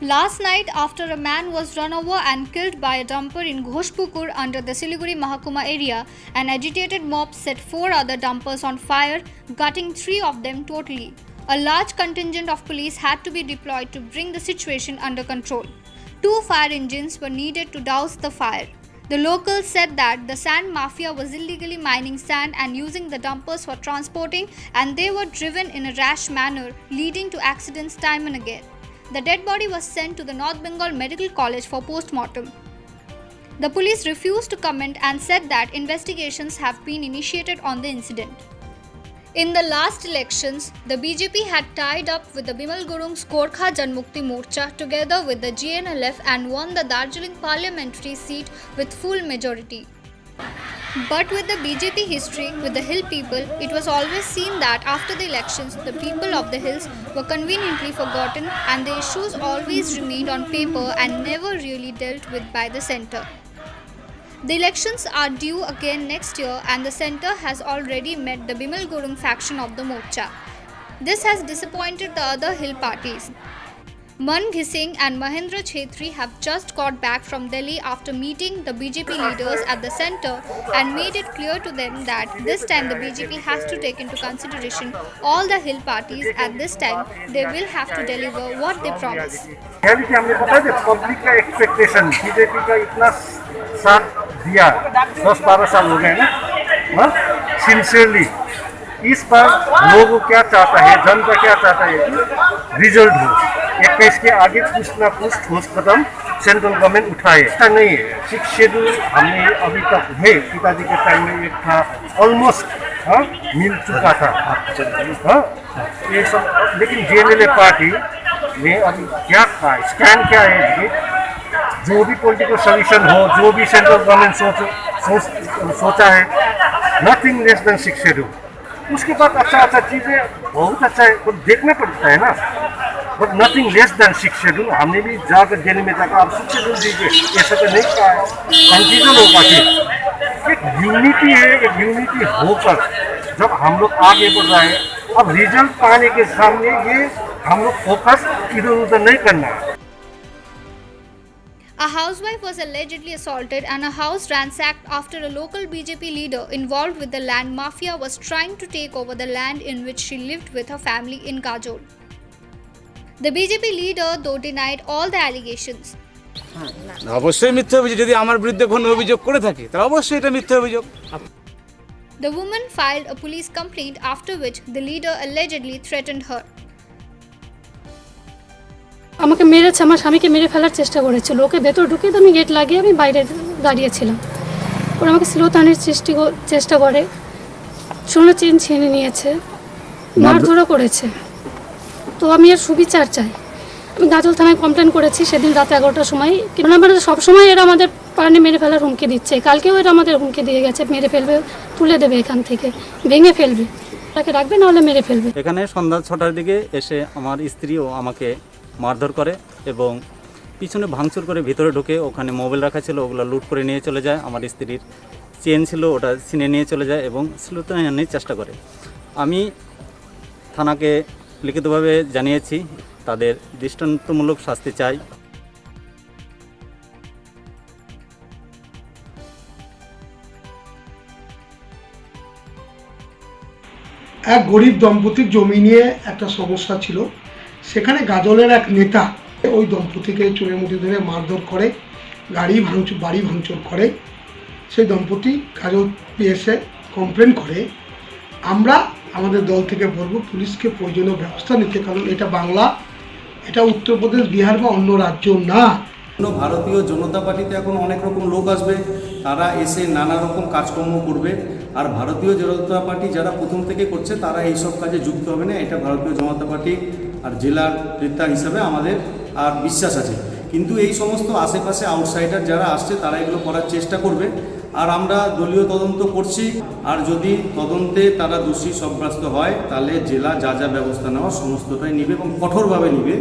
Last night, after a man was run over and killed by a dumper in Ghoshpukur under the Siliguri Mahakuma area, an agitated mob set 4 other dumpers on fire, gutting 3 of them totally. A large contingent of police had to be deployed to bring the situation under control. 2 fire engines were needed to douse the fire. The locals said that the sand mafia was illegally mining sand and using the dumpers for transporting, and they were driven in a rash manner, leading to accidents time and again. The dead body was sent to the North Bengal Medical College for post-mortem. The police refused to comment and said that investigations have been initiated on the incident. In the last elections, the BJP had tied up with the Bimal Gurung's Gorkha Janmukti Morcha together with the GNLF and won the Darjeeling parliamentary seat with full majority. But with the BJP history with the Hill people, it was always seen that after the elections, the people of the hills were conveniently forgotten and the issues always remained on paper and never really dealt with by the centre. The elections are due again next year and the centre has already met the Bimal Gurung faction of the Morcha. This has disappointed the other hill parties. Man Ghising and Mahendra Chhetri have just got back from Delhi after meeting the BJP leaders at the centre and made it clear to them that this time the BJP has to take into consideration all the hill parties. At this time, they will have to deliver what they promise. reality हमने पता है public का expectation BJP का इतना साथ दिया 10-12 साल हो गए ना सिंसियरली इस बार लोगों क्या चाहता है जनता क्या चाहता है कि रिजल्ट हो 21 के आगे कुछ ना कुछ ठोस कदम सेंट्रल गवर्नमेंट उठाए ऐसा नहीं है 6 शेड्यूल हमने अभी तक है पिताजी के टाइम में एक था ऑलमोस्ट मिल चुका था ये सब लेकिन जेएनएलए पार्टी ने अभी क्या कहा स्टैंड क्या है कि जो भी पॉलिटिकल सोल्यूशन हो जो भी सेंट्रल गवर्नमेंट सोचा है नथिंग लेस देन 6 शेड्यूल उसके बाद अच्छा चीज़ें बहुत अच्छा है तो देखना पड़ता है ना but nothing less than 6 schedule हमने भी जाकर दिल्ली में जाकर आप 6 शेड्यूल दीजिए ऐसा तो नहीं कहा है कंफ्यूजन होगा कि एक यूनिटी है एक यूनिटी होकर जब हम लोग आगे बढ़ रहे हैं अब रिजल्ट पाने के सामने ये हम लोग फोकस इधर उधर नहीं करना है. A housewife was allegedly assaulted and a house ransacked after a local BJP leader involved with the land mafia was trying to take over the land in which she lived with her family in Kajol. The BJP leader though denied all the allegations. অবশ্যই মিথ্যা অভিযোগ যদি আমার বিরুদ্ধে কোনো অভিযোগ করে থাকে তাহলে অবশ্যই এটা মিথ্যা অভিযোগ. The woman filed a police complaint after which the leader allegedly threatened her. আমাকে মেরেছে আমার স্বামীকে মেরে ফেলার চেষ্টা করেছিল ওকে ভেতর ঢুকিয়ে আমি গেট লাগিয়ে আমি বাইরে দাঁড়িয়েছিলাম ওরা আমাকে শ্লীলতাহানির চেষ্টা করে সোনার চেন ছিনে নিয়েছে মারধরও করেছে তো আমি এর সুবিচার চাই আমি গাজল থানায় কমপ্লেন করেছি সেদিন রাত 11টার সময় কিন্তু আমরা সবসময় এরা আমাদের পাড়ে মেরে ফেলার হুমকি দিচ্ছে কালকেও এরা আমাদের হুমকি দিয়ে গেছে মেরে ফেলবে তুলে দেবে এখান থেকে ভেঙে ফেলবে তাকে রাখবে নাহলে মেরে ফেলবে. এখানে সন্ধ্যা 6টার দিকে এসে আমার স্ত্রীও আমাকে মারধর করে এবং পিছনে ভাঙচুর করে ভিতরে ঢুকে ওখানে মোবাইল রাখা ছিল ওগুলো লুট করে নিয়ে চলে যায় আমার স্ত্রীর চেন ছিল ওটা ছিনে নিয়ে চলে যায় এবং শ্লীলতাহানির চেষ্টা করে. আমি থানাকে লিখিতভাবে জানিয়েছি তাদের দৃষ্টান্তমূলক শাস্তি চাই. এক গরিব দম্পতির জমি নিয়ে একটা সমস্যা ছিল সেখানে গাজলের এক নেতা ওই দম্পতিকে চোরের মধ্যে ধরে মারধর করে বাড়ি ভাঙচুর করে সেই দম্পতি গাজল পিএসে কমপ্লেন করে আমরা আমাদের দল থেকে বলবো পুলিশকে প্রয়োজনীয় ব্যবস্থা নিতে কারণ এটা বাংলা এটা উত্তরপ্রদেশ বিহার বা অন্য রাজ্য না. ভারতীয় জনতা পার্টিতে এখন অনেক রকম লোক আসবে তারা এসে নানা রকম কাজকর্ম করবে আর ভারতীয় জনতা পার্টি যারা প্রথম থেকে করছে তারা এইসব কাজে যুক্ত হবে না এটা ভারতীয় জনতা পার্টি আর জেলার নেতা হিসাবে আমাদের আর বিশ্বাস আছে কিন্তু এই সমস্ত আশেপাশে আউটসাইডার যারা আসছে তারা এগুলো করার চেষ্টা করবে আর আমরা দলীয় তদন্ত করছি আর যদি তদন্তে তারা দোষী সাব্যস্ত হয় তাহলে জেলা যা যা ব্যবস্থা নেওয়া সমস্তটাই নেবে এবং কঠোরভাবে নেবে.